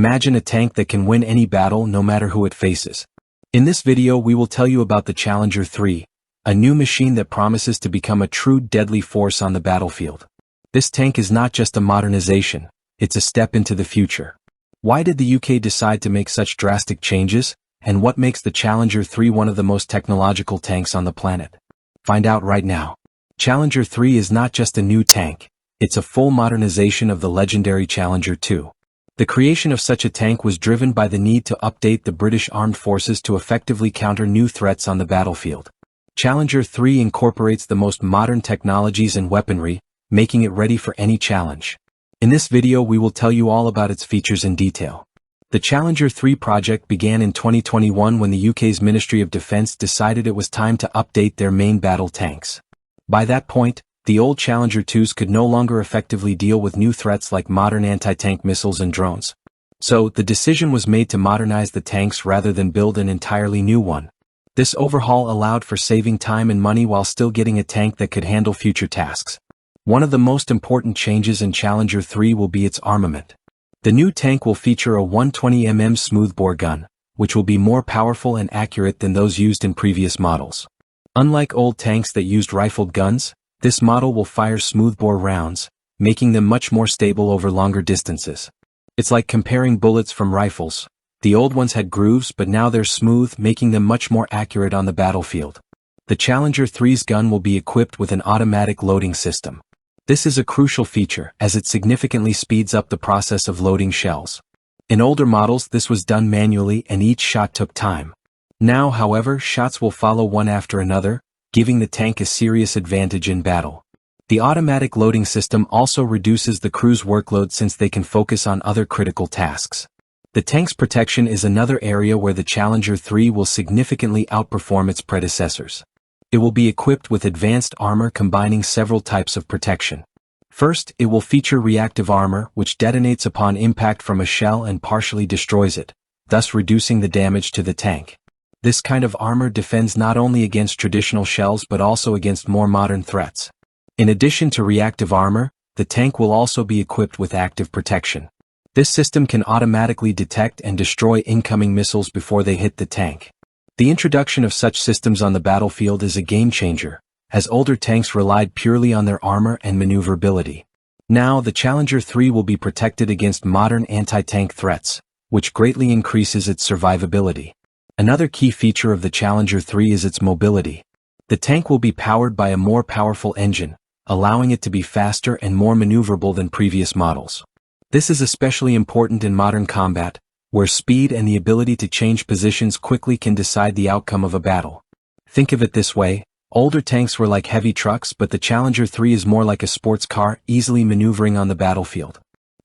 Imagine a tank that can win any battle no matter who it faces. In this video we will tell you about the Challenger 3, a new machine that promises to become a true deadly force on the battlefield. This tank is not just a modernization, it's a step into the future. Why did the UK decide to make such drastic changes, and what makes the Challenger 3 one of the most technological tanks on the planet? Find out right now. Challenger 3 is not just a new tank, it's a full modernization of the legendary Challenger 2. The creation of such a tank was driven by the need to update the British Armed Forces to effectively counter new threats on the battlefield. Challenger 3 incorporates the most modern technologies and weaponry, making it ready for any challenge. In this video we will tell you all about its features in detail. The Challenger 3 project began in 2021 when the UK's Ministry of Defence decided it was time to update their main battle tanks. By that point, the old Challenger 2s could no longer effectively deal with new threats like modern anti-tank missiles and drones. So, the decision was made to modernize the tanks rather than build an entirely new one. This overhaul allowed for saving time and money while still getting a tank that could handle future tasks. One of the most important changes in Challenger 3 will be its armament. The new tank will feature a 120mm smoothbore gun, which will be more powerful and accurate than those used in previous models. Unlike old tanks that used rifled guns, this model will fire smoothbore rounds, making them much more stable over longer distances. It's like comparing bullets from rifles. The old ones had grooves, but now they're smooth, making them much more accurate on the battlefield. The Challenger 3's gun will be equipped with an automatic loading system. This is a crucial feature, as it significantly speeds up the process of loading shells. In older models this was done manually and each shot took time. Now, however, shots will follow one after another, giving the tank a serious advantage in battle. The automatic loading system also reduces the crew's workload since they can focus on other critical tasks. The tank's protection is another area where the Challenger 3 will significantly outperform its predecessors. It will be equipped with advanced armor combining several types of protection. First, it will feature reactive armor, which detonates upon impact from a shell and partially destroys it, thus reducing the damage to the tank. This kind of armor defends not only against traditional shells but also against more modern threats. In addition to reactive armor, the tank will also be equipped with active protection. This system can automatically detect and destroy incoming missiles before they hit the tank. The introduction of such systems on the battlefield is a game-changer, as older tanks relied purely on their armor and maneuverability. Now, the Challenger 3 will be protected against modern anti-tank threats, which greatly increases its survivability. Another key feature of the Challenger 3 is its mobility. The tank will be powered by a more powerful engine, allowing it to be faster and more maneuverable than previous models. This is especially important in modern combat, where speed and the ability to change positions quickly can decide the outcome of a battle. Think of it this way, older tanks were like heavy trucks, but the Challenger 3 is more like a sports car, easily maneuvering on the battlefield.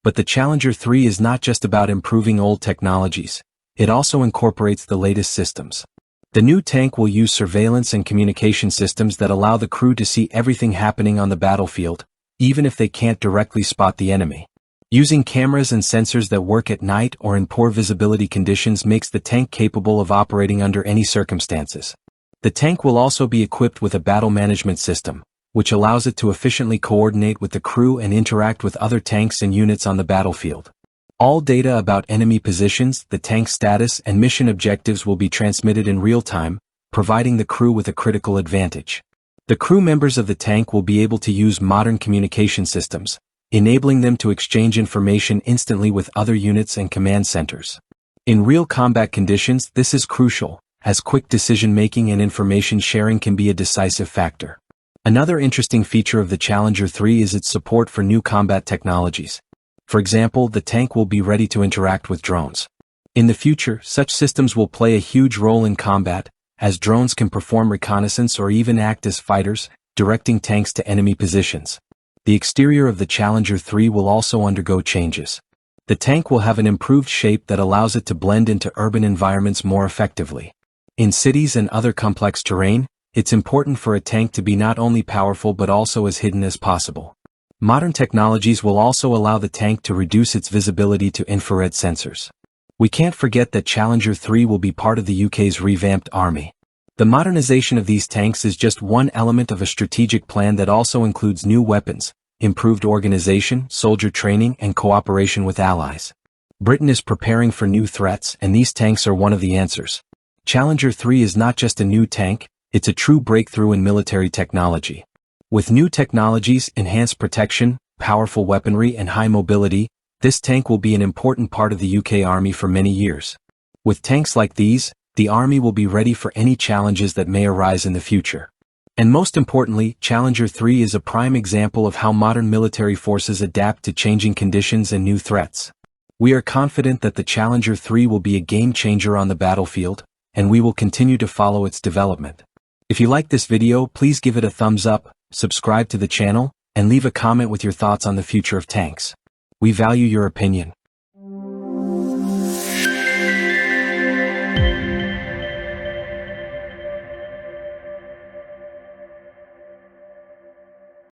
But the Challenger 3 is not just about improving old technologies. It also incorporates the latest systems. The new tank will use surveillance and communication systems that allow the crew to see everything happening on the battlefield, even if they can't directly spot the enemy. Using cameras and sensors that work at night or in poor visibility conditions makes the tank capable of operating under any circumstances. The tank will also be equipped with a battle management system, which allows it to efficiently coordinate with the crew and interact with other tanks and units on the battlefield. All data about enemy positions, the tank's status, and mission objectives will be transmitted in real time, providing the crew with a critical advantage. The crew members of the tank will be able to use modern communication systems, enabling them to exchange information instantly with other units and command centers. In real combat conditions, this is crucial, as quick decision-making and information sharing can be a decisive factor. Another interesting feature of the Challenger 3 is its support for new combat technologies. For example, the tank will be ready to interact with drones. In the future, such systems will play a huge role in combat, as drones can perform reconnaissance or even act as fighters, directing tanks to enemy positions. The exterior of the Challenger 3 will also undergo changes. The tank will have an improved shape that allows it to blend into urban environments more effectively. In cities and other complex terrain, it's important for a tank to be not only powerful but also as hidden as possible. Modern technologies will also allow the tank to reduce its visibility to infrared sensors. We can't forget that Challenger 3 will be part of the UK's revamped army. The modernization of these tanks is just one element of a strategic plan that also includes new weapons, improved organization, soldier training, and cooperation with allies. Britain is preparing for new threats, and these tanks are one of the answers. Challenger 3 is not just a new tank, it's a true breakthrough in military technology. With new technologies, enhanced protection, powerful weaponry, and high mobility, this tank will be an important part of the UK Army for many years. With tanks like these, the Army will be ready for any challenges that may arise in the future. And most importantly, Challenger 3 is a prime example of how modern military forces adapt to changing conditions and new threats. We are confident that the Challenger 3 will be a game-changer on the battlefield, and we will continue to follow its development. If you like this video, please give it a thumbs up, subscribe to the channel, and leave a comment with your thoughts on the future of tanks. We value your opinion.